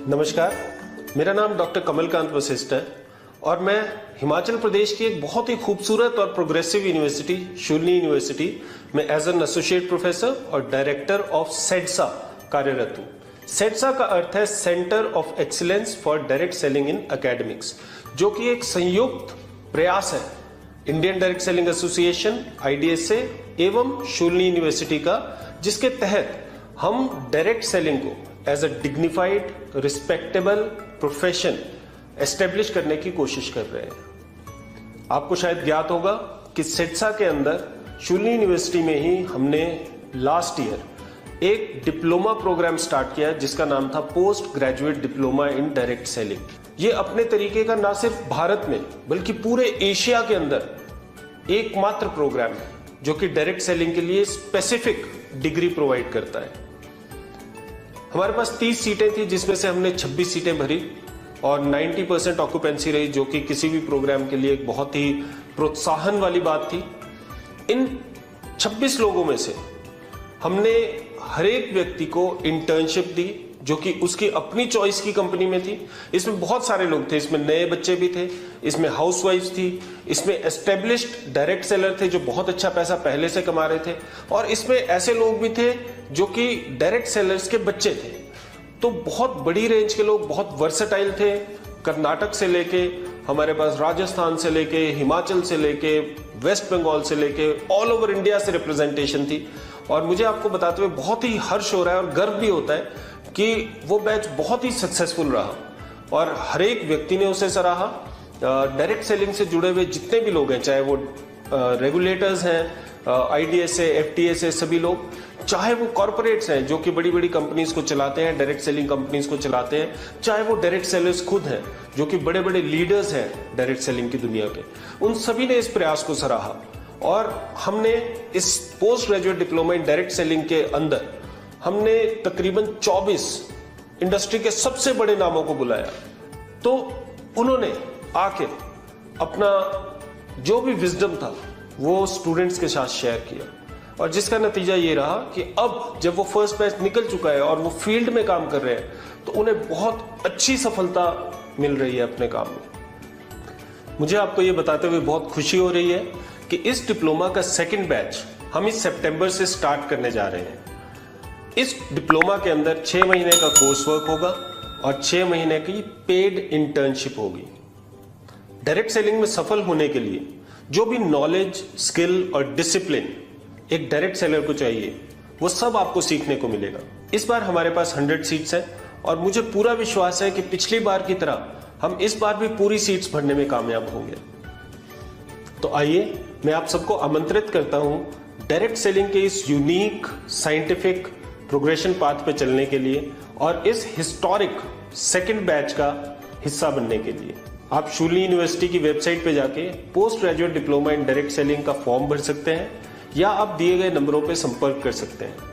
नमस्कार, मेरा नाम डॉक्टर कमलकांत वशिष्ठ है और मैं हिमाचल प्रदेश की एक बहुत ही खूबसूरत और प्रोग्रेसिव यूनिवर्सिटी शूलिनी यूनिवर्सिटी में एज एन एसोसिएट प्रोफेसर और डायरेक्टर ऑफ सेडसा कार्यरत हूँ। सेडसा का अर्थ है centre of excellence for direct selling in academics, जो कि एक संयुक्त प्रयास है Indian direct selling association IDSA एवं शूलिनी यूनिवर्सिटी का, जिसके तहत हम डायरेक्ट सेलिंग को as a dignified respectable profession establish करने की कोशिश कर रहे हैं। आपको शायद ज्ञात होगा कि सेडसा के अंदर शूलिनी यूनिवर्सिटी में ही हमने लास्ट ईयर एक डिप्लोमा प्रोग्राम स्टार्ट किया जिसका नाम था post graduate diploma in direct selling. ये अपने तरीके का ना सिर्फ भारत में बल्कि पूरे एशिया के अंदर एकमात्र प्रोग्राम है जो कि डायरेक्ट सेलिंग के लिए स्पेसिफिक डिग्री प्रोवाइड करता है। हमारे पास 30 सीटें थी जिसमें से हमने 26 सीटें भरी और 90% ऑक्यूपेंसी रही, जो कि किसी भी प्रोग्राम के लिए एक बहुत ही प्रोत्साहन वाली बात थी। इन 26 लोगों में से हमने हर एक व्यक्ति को इंटर्नशिप दी जो कि उसकी अपनी चॉइस की कंपनी में थी। इसमें बहुत सारे लोग थे, इसमें नए बच्चे भी थे, इसमें हाउसवाइफ्स थी, इसमें एस्टेब्लिश्ड डायरेक्ट सेलर थे जो बहुत अच्छा पैसा पहले से कमा रहे थे, और इसमें ऐसे लोग भी थे जो कि डायरेक्ट सेलर्स के बच्चे थे। तो बहुत बड़ी रेंज के लोग, बहुत वर्सेटाइल थे। कर्नाटक से लेके हमारे पास राजस्थान से लेके हिमाचल से लेके वेस्ट बंगाल से लेके ऑल ओवर इंडिया से रिप्रेजेंटेशन थी। और मुझे आपको बताते हुए बहुत ही हर्ष हो रहा है और गर्व भी होता है कि वो बैच बहुत ही सक्सेसफुल रहा और हर एक व्यक्ति ने उसे सराहा। डायरेक्ट सेलिंग से जुड़े हुए जितने भी लोग हैं, चाहे वो रेगुलेटर्स हैं, IDSA, FTSA, सभी लोग, चाहे वो कॉर्पोरेट्स हैं जो कि बड़ी बड़ी कंपनीज को चलाते हैं, डायरेक्ट सेलिंग कंपनीज को चलाते हैं, चाहे वो डायरेक्ट सेलर्स खुद हैं जो कि बड़े बड़े लीडर्स हैं डायरेक्ट सेलिंग की दुनिया के, उन सभी ने इस प्रयास को सराहा। और हमने इस post graduate diploma in direct selling के अंदर हमने तकरीबन 24 इंडस्ट्री के सबसे बड़े नामों को बुलाया। तो उन्होंने आके अपना जो भी विजडम था वो स्टूडेंट्स के साथ शेयर किया, और जिसका नतीजा ये रहा कि अब जब वो फर्स्ट बैच निकल चुका है और वो फील्ड में काम कर रहे हैं तो उन्हें बहुत अच्छी सफलता मिल रही है अपने काम में। मुझे आपको ये बताते हुए बहुत खुशी हो रही है कि इस डिप्लोमा का सेकंड बैच हम इस सितंबर से स्टार्ट करने जा रहे हैं। इस डिप्लोमा के अंदर 6 महीने का कोर्स वर्क होगा और 6 महीने की पेड इंटर्नशिप होगी। डायरेक्ट सेलिंग में सफल होने के लिए जो भी नॉलेज, स्किल और डिसिप्लिन एक डायरेक्ट सेलर को चाहिए वो सब आपको सीखने को मिलेगा। इस बार हमारे पास 100 सीट्स हैं और मुझे पूरा विश्वास है कि पिछली बार की तरह हम इस बार भी पूरी सीट्स भरने में कामयाब होंगे। तो आइए मैं आप सबको आमंत्रित करता हूं डायरेक्ट सेलिंग के इस यूनिक साइंटिफिक प्रोग्रेशन पाथ पे चलने के लिए और इस हिस्टोरिक सेकंड बैच का हिस्सा बनने के लिए। आप शूलिनी यूनिवर्सिटी की वेबसाइट पे जाके post graduate diploma in direct selling का फॉर्म भर सकते हैं या आप दिए गए नंबरों पे संपर्क कर सकते हैं।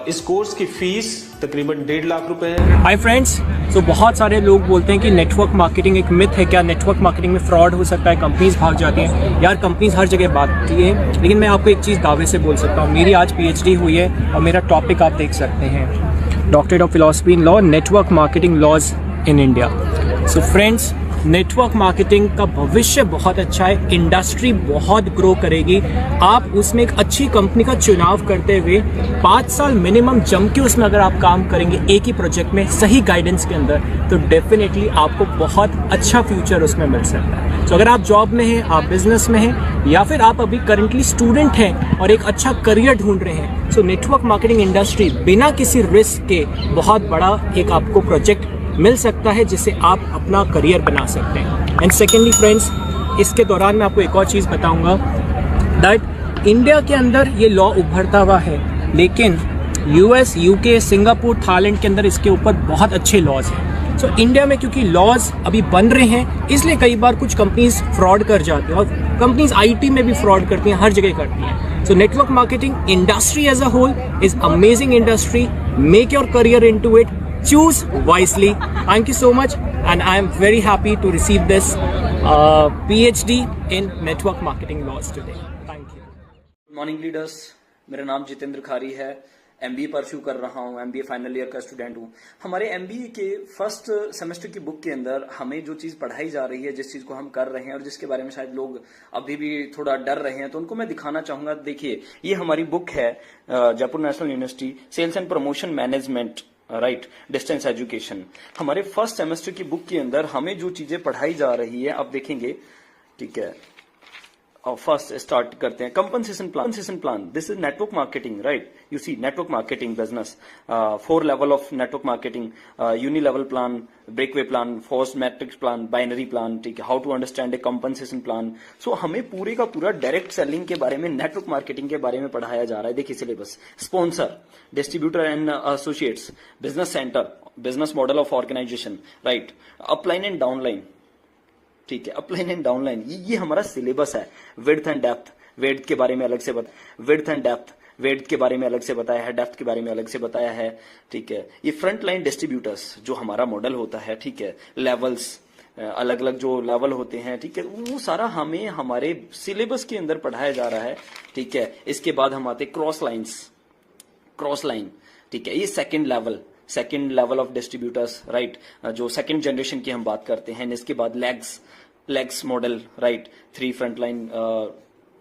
इस कोर्स की फीस तकरीबन 1.5 लाख रुपए है। हाय फ्रेंड्स, तो बहुत सारे लोग बोलते हैं कि नेटवर्क मार्केटिंग एक मिथ है। क्या नेटवर्क मार्केटिंग में फ्रॉड हो सकता है, कंपनीज भाग जाती हैं? यार, कंपनीज हर जगह भागती है, लेकिन मैं आपको एक चीज़ दावे से बोल सकता हूँ। मेरी आज PhD हुई है और मेरा टॉपिक आप देख सकते हैं, doctorate of philosophy in law, network marketing laws in India. So friends, network marketing का भविष्य बहुत अच्छा है, इंडस्ट्री बहुत ग्रो करेगी। आप उसमें एक अच्छी कंपनी का चुनाव करते हुए 5 साल मिनिमम जम के उसमें अगर आप काम करेंगे एक ही प्रोजेक्ट में सही गाइडेंस के अंदर, तो डेफिनेटली आपको बहुत अच्छा फ्यूचर उसमें मिल सकता है। तो अगर आप जॉब में हैं, आप बिजनेस में हैं, या फिर आप अभी करंटली स्टूडेंट हैं और एक अच्छा करियर ढूंढ रहे हैं, सो नेटवर्क मार्केटिंग इंडस्ट्री बिना किसी रिस्क के बहुत बड़ा एक आपको प्रोजेक्ट मिल सकता है जिससे आप अपना करियर बना सकते हैं। एंड सेकेंडली फ्रेंड्स, इसके दौरान मैं आपको एक और चीज़ बताऊंगा दैट इंडिया के अंदर ये लॉ उभरता हुआ है, लेकिन US, UK, सिंगापुर, थाईलैंड के अंदर इसके ऊपर बहुत अच्छे लॉज हैं। सो इंडिया में क्योंकि लॉज अभी बन रहे हैं, इसलिए कई बार कुछ कंपनीज फ्रॉड कर जाते हैं, और कंपनीज IT में भी फ्रॉड करती हैं, हर जगह करती हैं। So network marketing industry as a whole is amazing industry. Make your career into it, choose wisely. Thank you so much, and I am very happy to receive this PhD in network marketing laws today. Thank you. Good morning leaders, मेरा नाम जितेंद्र खारी है MBA pursue कर रहा हूँ, MBA final year का student हूँ। हमारे MBA के फर्स्ट सेमेस्टर की बुक के अंदर हमें जो चीज पढ़ाई जा रही है, जिस चीज को हम कर रहे हैं और जिसके बारे में शायद लोग अभी भी थोड़ा डर रहे हैं, तो उनको मैं दिखाना चाहूंगा। देखिए, ये हमारी बुक है Jaipur national university sales and promotion management, right, distance education. हमारे फर्स्ट सेमेस्टर की बुक के अंदर हमें जो चीजें पढ़ाई जा रही है, आप देखेंगे, ठीक है। और फर्स्ट स्टार्ट करते हैं compensation plan. This is network marketing, right. You see network marketing business, 4 level of network marketing, uni level plan, breakaway plan, force matrix plan, binary plan, ठीक है। How to understand a compensation plan. So हमें पूरे का पूरा direct selling के बारे में, network marketing के बारे में पढ़ाया जा रहा है। देखिए syllabus, sponsor, distributor and associates, business centre, business model of organisation, right, upline and downline, ठीक है, अपलाइन एंड डाउनलाइन, ये हमारा सिलेबस है। विड्थ एंड डेप्थ, विड्थ के बारे में अलग से विड्थ एंड डेप्थ, विड्थ के बारे में अलग से बताया है, डेप्थ के बारे में अलग से बताया है, ठीक है। ये फ्रंट लाइन डिस्ट्रीब्यूटर्स जो हमारा मॉडल होता है, ठीक है, लेवल्स, अलग अलग जो लेवल होते हैं, ठीक है, वो सारा हमें हमारे सिलेबस के अंदर पढ़ाया जा रहा है, ठीक है। इसके बाद हम आते क्रॉस लाइन, ठीक है, ये second level of distributors, right, जो सेकेंड जनरेशन की हम बात करते हैं। इसके बाद legs model, right, 3 front line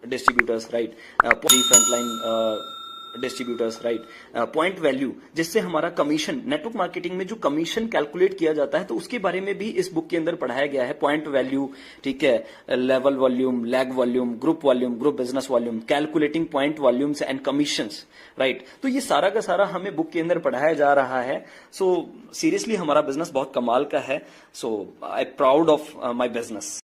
distributors, right, 3 front line distributors, right, point value, जिससे हमारा कमीशन, नेटवर्क मार्केटिंग में जो कमीशन कैलकुलेट किया जाता है, तो उसके बारे में भी इस बुक के अंदर पढ़ाया गया है। पॉइंट वैल्यू, ठीक है, level volume, lag volume, group business volume, calculating point volumes and commissions, right. तो ये सारा का सारा हमें बुक के अंदर पढ़ाया जा रहा है। सो सीरियसली हमारा बिजनेस बहुत कमाल का है। So I proud of my business.